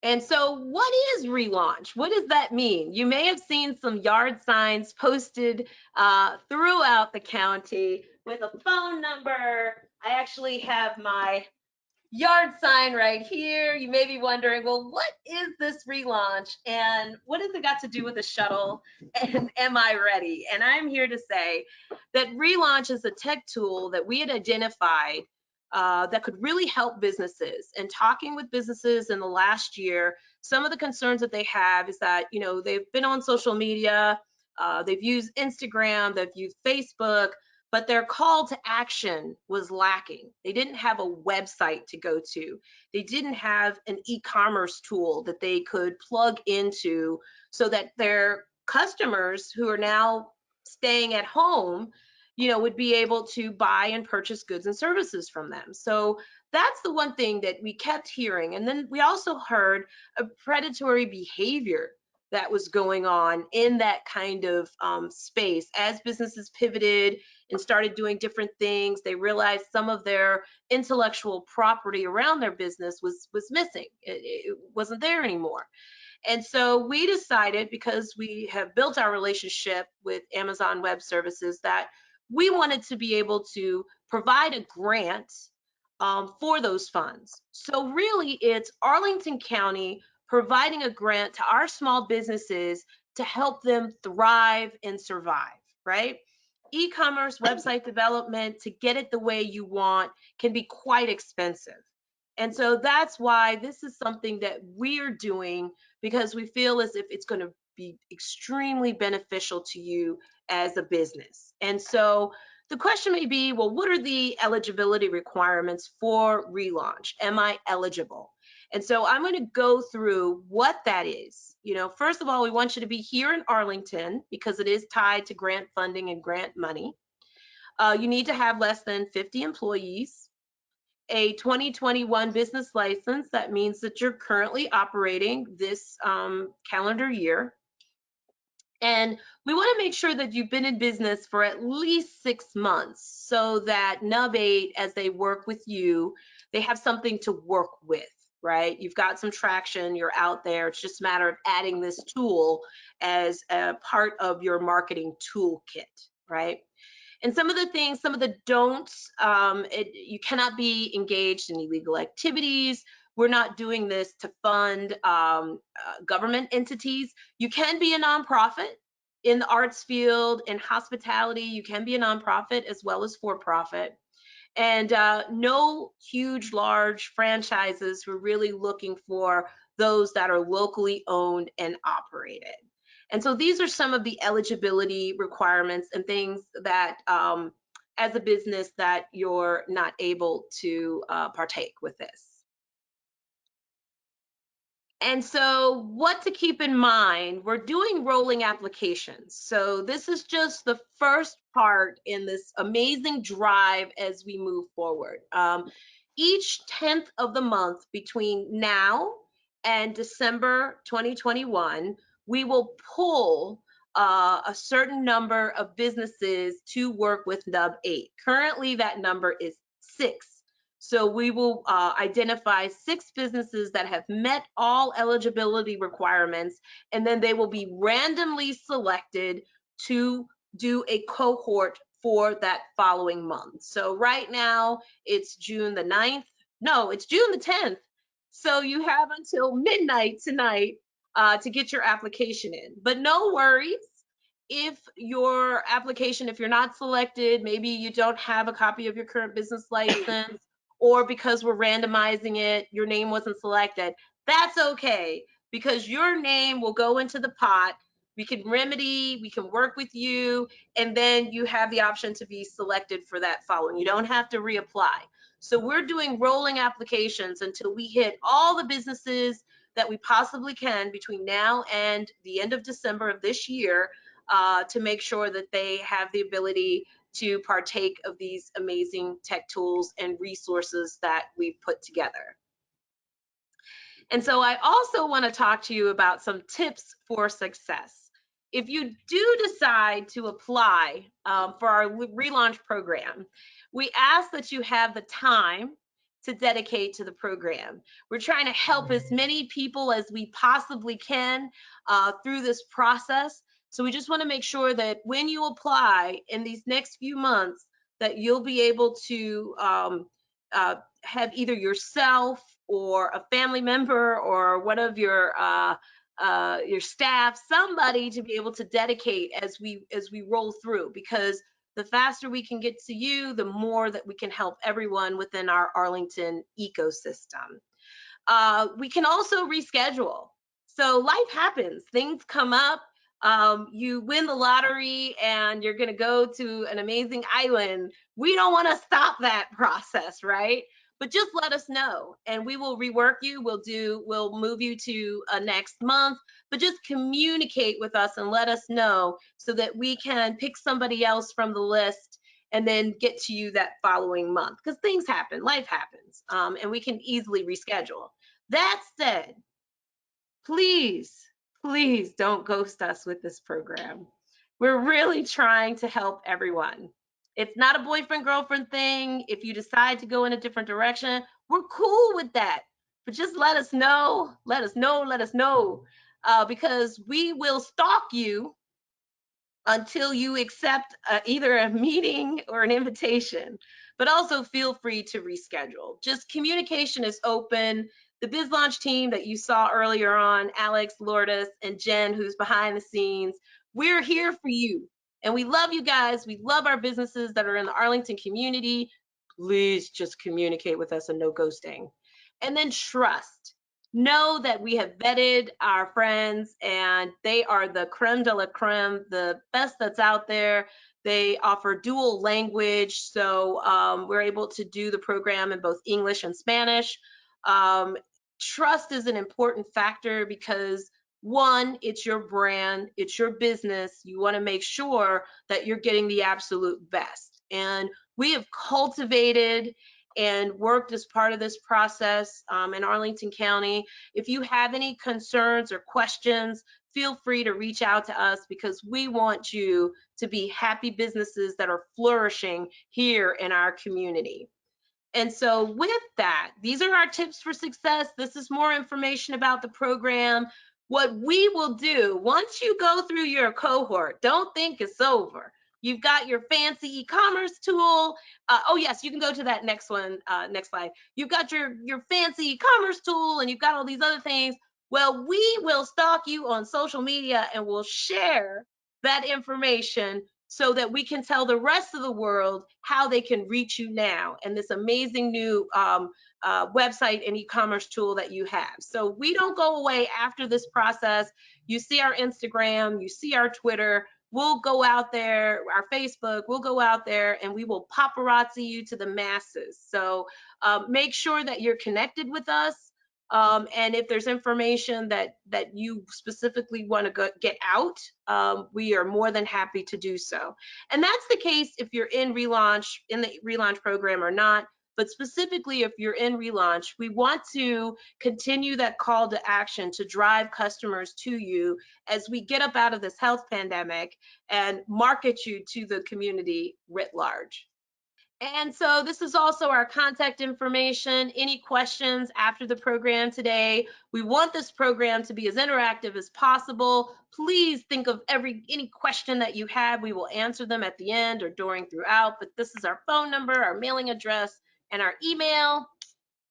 And so, what is relaunch? What does that mean? You may have seen some yard signs posted throughout the county with a phone number. I actually have my yard sign right here. You may be wondering, well, what is this relaunch and what has it got to do with the shuttle? And am I ready? And I'm here to say that relaunch is a tech tool that we had identified that could really help businesses. And talking with businesses in the last year, some of the concerns that they have is that, they've been on social media, they've used Instagram, they've used Facebook, but their call to action was lacking. They didn't have a website to go to. They didn't have an e-commerce tool that they could plug into so that their customers who are now staying at home, would be able to buy and purchase goods and services from them. So that's the one thing that we kept hearing. And then we also heard a predatory behavior that was going on in that kind of space as businesses pivoted and started doing different things. They realized some of their intellectual property around their business was missing. It wasn't there anymore. And so we decided, because we have built our relationship with Amazon Web Services, that we wanted to be able to provide a grant for those funds. So really, it's Arlington County providing a grant to our small businesses to help them thrive and survive, right? E-commerce website development, to get it the way you want, can be quite expensive. And so that's why this is something that we're doing, because we feel as if it's going to be extremely beneficial to you as a business. And so the question may be, well, what are the eligibility requirements for relaunch? Am I eligible? And so I'm going to go through what that is. First of all, we want you to be here in Arlington because it is tied to grant funding and grant money. You need to have less than 50 employees, a 2021 business license. That means that you're currently operating this calendar year. And we want to make sure that you've been in business for at least 6 months so that Nub8, as they work with you, they have something to work with, right? You've got some traction, you're out there. It's just a matter of adding this tool as a part of your marketing toolkit, right? And some of the things, some of the don'ts, you cannot be engaged in illegal activities. We're not doing this to fund government entities. You can be a nonprofit in the arts field, in hospitality. You can be a nonprofit as well as for profit. And no huge, large franchises. We're really looking for those that are locally owned and operated. And so these are some of the eligibility requirements and things that, as a business, that you're not able to partake with this. And so, what to keep in mind, we're doing rolling applications. So, this is just the first part in this amazing drive as we move forward. Each 10th of the month between now and December 2021, we will pull a certain number of businesses to work with Nub8. Currently, that number is 6. So we will identify 6 businesses that have met all eligibility requirements, and then they will be randomly selected to do a cohort for that following month. So right now it's June the 9th. No, it's June the 10th. So you have until midnight tonight to get your application in. But no worries. If your application, if you're not selected, maybe you don't have a copy of your current business license, or because we're randomizing it, your name wasn't selected, that's okay, because your name will go into the pot. We can remedy, we can work with you, and then you have the option to be selected for that following. You don't have to reapply. So we're doing rolling applications until we hit all the businesses that we possibly can between now and the end of December of this year, to make sure that they have the ability to partake of these amazing tech tools and resources that we've put together. And so I also want to talk to you about some tips for success. If you do decide to apply for our relaunch program, we ask that you have the time to dedicate to the program. We're trying to help as many people as we possibly can through this process. So we just want to make sure that when you apply in these next few months, that you'll be able to have either yourself or a family member or one of your staff, somebody to be able to dedicate as we roll through, because the faster we can get to you, the more that we can help everyone within our Arlington ecosystem. We can also reschedule. So life happens, things come up. You win the lottery and you're going to go to an amazing island. We don't want to stop that process, right? But just let us know and we will rework you. We'll move you to next month, but just communicate with us and let us know so that we can pick somebody else from the list and then get to you that following month, because things happen, life happens, and we can easily reschedule. That said, please, please don't ghost us with this program. We're really trying to help everyone. It's not a boyfriend girlfriend thing. If you decide to go in a different direction, we're cool with that. But just let us know, let us know, let us know, because we will stalk you until you accept either a meeting or an invitation. But also feel free to reschedule. Just communication is open. The Biz Launch team that you saw earlier on, Alex, Lourdes, and Jen, who's behind the scenes, we're here for you. And we love you guys. We love our businesses that are in the Arlington community. Please just communicate with us and no ghosting. And then trust. Know that we have vetted our friends and they are the creme de la creme, the best that's out there. They offer dual language, so we're able to do the program in both English and Spanish. Um, Trust is an important factor because one, it's your brand, it's your business. You want to make sure that you're getting the absolute best. And we have cultivated and worked as part of this process in Arlington County. If you have any concerns or questions, feel free to reach out to us because we want you to be happy businesses that are flourishing here in our community. And so with that, these are our tips for success. This is more information about the program. What we will do, once you go through your cohort, don't think it's over. You've got your fancy e-commerce tool. Oh yes, you can go to that next one, next slide. You've got your fancy e-commerce tool and you've got all these other things. Well, we will stalk you on social media and we'll share that information so that we can tell the rest of the world how they can reach you now and this amazing new website and e-commerce tool that you have. So we don't go away after this process. You see our Instagram, you see our Twitter, we'll go out there, our Facebook, we'll go out there and we will paparazzi you to the masses. So make sure that you're connected with us. And if there's information that you specifically want to get out, we are more than happy to do so. And that's the case if you're in the relaunch program or not. But specifically, if you're in relaunch, we want to continue that call to action to drive customers to you as we get up out of this health pandemic and market you to the community writ large. And so this is also our contact information. Any questions after the program today? We want this program to be as interactive as possible. Please think of any question that you have. We will answer them at the end or during throughout, but this is our phone number, our mailing address, and our email.